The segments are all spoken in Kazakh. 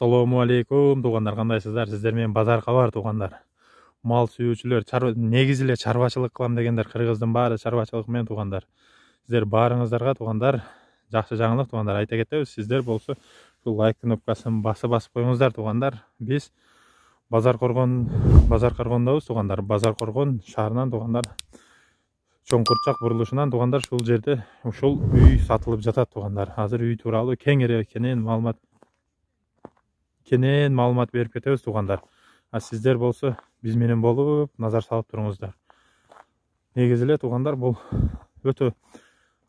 Assalamu алейкум туғандар, қандайсыздар? Сіздер мен базар қабар туғандар. Мал сүйүүчүлөр, негизи эле чарбачылык кылам дегендер, кыргыздын баары чарбачылык менен туғандар. Сіздер барыңыздарга туғандар, жакшы жаңылык туғандар. Айта кетебиз, сіздер болсо ушул лайк кнопкасын басып коюңуздар туғандар. Биз Базар Коргондобуз туғандар. Базар Коргон шаарынан туғандар. Чоңкурчак бурулушунан туғандар, ушул жерде ушул үй сатылып жатат туғандар. Азыр үй тууралуу кенен маалымат берип кетебиз туғандар. Сиздер болсо биз менен болуп назар салып туруңуздар. Негизи эле туғандар, бул өтө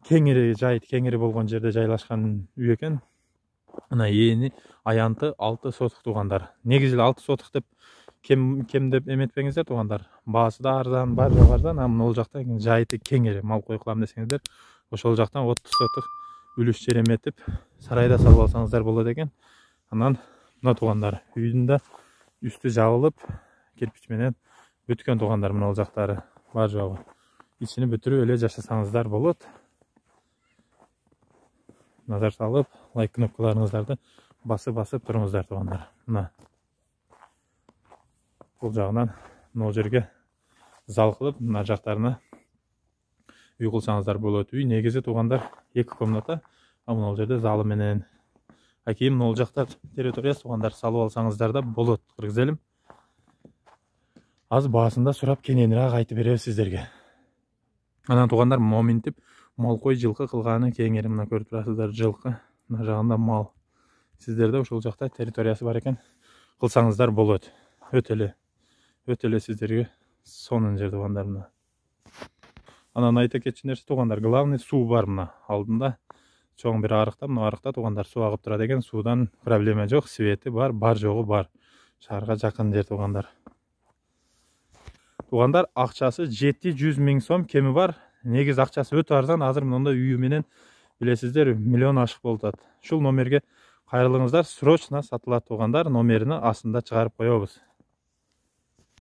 кеңири болгон жерде жайлашкан үй экен. Мына эни аянты 6 сотук туғандар. Негизи эле 6 сотук деп кем деп эметпеңиздер туғандар. Баасы да арзан, бар жок арзан, ал жакта жайыты кеңири мал кой кылам десеңиздер, ошол жактан 30 сотук үлүш жер эметип сарайда салып алсаңыздар болот экен. Анан мына туғандар, үйдүн да үстү жабылып, кирпич менен бүткөн туғандар, мына жактары бар жогу. Ичини бүтүрүп эле жашасаңыздар болот. Назар салып, лайк кнопкаларыңыздарды басып туруңуздар туғандар. Мына бул жагынан могу жерге зал кылып, мына жактарына үй кылсаңыздар болот. Үй негизи туғандар 2 комната, мына жерде залы менен кийин мына жакта территориясы туғандар салып алсаңыздар да болот. Кыргыз элим аз баасында сурап кененирээк айтып беребиз сиздерге. Анан туғандар, моминтип мал кой жылкы кылганы кеңири, мына көрүп турасыздар, жылкы. Мына жагында мал. Сиздерде ушул жакта территориясы бар экен, кылсаңыздар болот. Өтө эле сиздерге сонун жер туғандар. Мына анан айта кетчү нерсе туғандар, главный суу бар мына алдында. Чоң бир арыкта, мына арыкта туғандар суу агып турат экен. Суудан проблема жок, свети бар жогу бар. Шаарга жакын жер туғандар. Туғандар, акчасы 700 000 сом кеми бар. Негиз акчасы өтө арзан. Азыр мындай үйү менен билесиздер, миллион ашык болуп атат. Ушул номерге кайрылыңыздар, срочно сатылат туғандар. Номерини астында чыгарып коебуз.